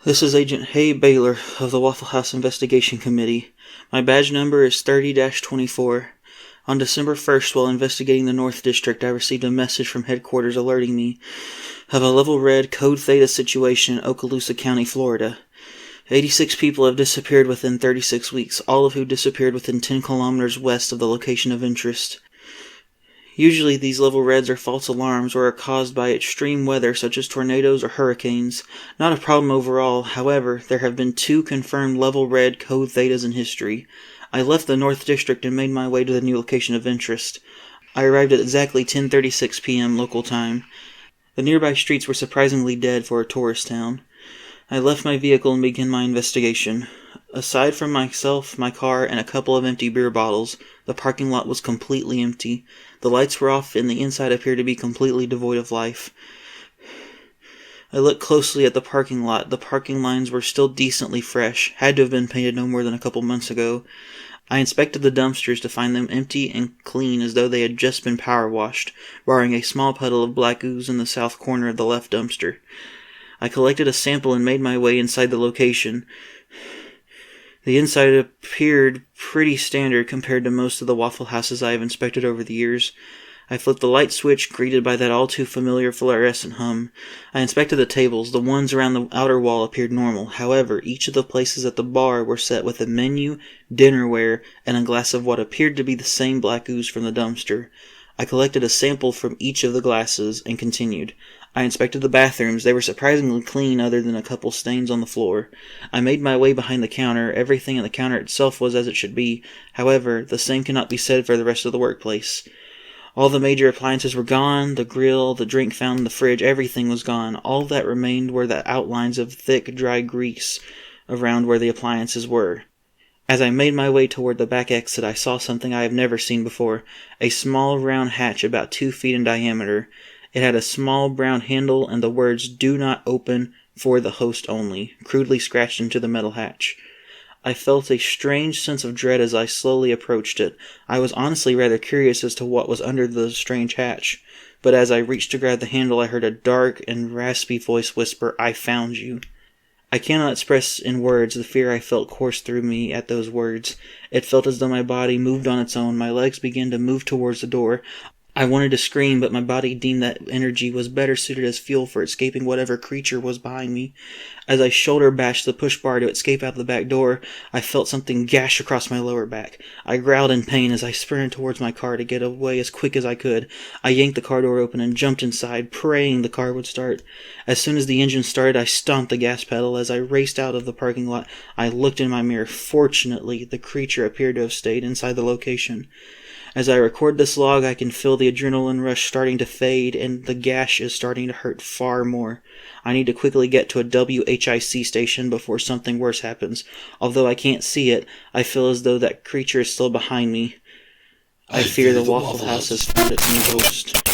This is Agent Hal Bayler of the Waffle House Investigation Committee. My badge number is 30-24. On December 1st, while investigating the North District, I received a message from headquarters alerting me of a level red Code Theta situation in Okaloosa County, Florida. 86 people have disappeared within 36 weeks, all of who disappeared within 10 kilometers west of the location of interest. Usually these level reds are false alarms or are caused by extreme weather such as tornadoes or hurricanes. Not a problem overall, however, there have been 2 confirmed level red Code Thetas in history. I left the North District and made my way to the new location of interest. I arrived at exactly 10:36 p.m. local time. The nearby streets were surprisingly dead for a tourist town. I left my vehicle and began my investigation. Aside from myself, my car, and a couple of empty beer bottles, the parking lot was completely empty. The lights were off and the inside appeared to be completely devoid of life. I looked closely at the parking lot. The parking lines were still decently fresh, had to have been painted no more than a couple months ago. I inspected the dumpsters to find them empty and clean as though they had just been power washed, barring a small puddle of black ooze in the south corner of the left dumpster. I collected a sample and made my way inside the location. The inside appeared pretty standard compared to most of the Waffle Houses I have inspected over the years. I flipped the light switch, greeted by that all-too-familiar fluorescent hum. I inspected the tables. The ones around the outer wall appeared normal. However, each of the places at the bar were set with a menu, dinnerware, and a glass of what appeared to be the same black ooze from the dumpster. I collected a sample from each of the glasses and continued. I inspected the bathrooms. They were surprisingly clean other than a couple stains on the floor. I made my way behind the counter. Everything at the counter itself was as it should be. However, the same cannot be said for the rest of the workplace. All the major appliances were gone. The grill, the drink fountain, the fridge, everything was gone. All that remained were the outlines of thick, dry grease around where the appliances were. As I made my way toward the back exit, I saw something I have never seen before. A small round hatch about 2 feet in diameter. It had a small brown handle and the words "Do not open, for the host only" crudely scratched into the metal hatch. I felt a strange sense of dread as I slowly approached it. I was honestly rather curious as to what was under the strange hatch. But as I reached to grab the handle, I heard a dark and raspy voice whisper, "I found you." I cannot express in words the fear I felt course through me at those words. It felt as though my body moved on its own. My legs began to move towards the door. I wanted to scream, but my body deemed that energy was better suited as fuel for escaping whatever creature was behind me. As I shoulder bashed the push bar to escape out the back door, I felt something gash across my lower back. I growled in pain as I sprinted towards my car to get away as quick as I could. I yanked the car door open and jumped inside, praying the car would start. As soon as the engine started, I stomped the gas pedal. As I raced out of the parking lot, I looked in my mirror. Fortunately, the creature appeared to have stayed inside the location. As I record this log, I can feel the adrenaline rush starting to fade, and the gash is starting to hurt far more. I need to quickly get to a W.H.I.C station before something worse happens. Although I can't see it, I feel as though that creature is still behind me. I fear the Waffle House has found its new host.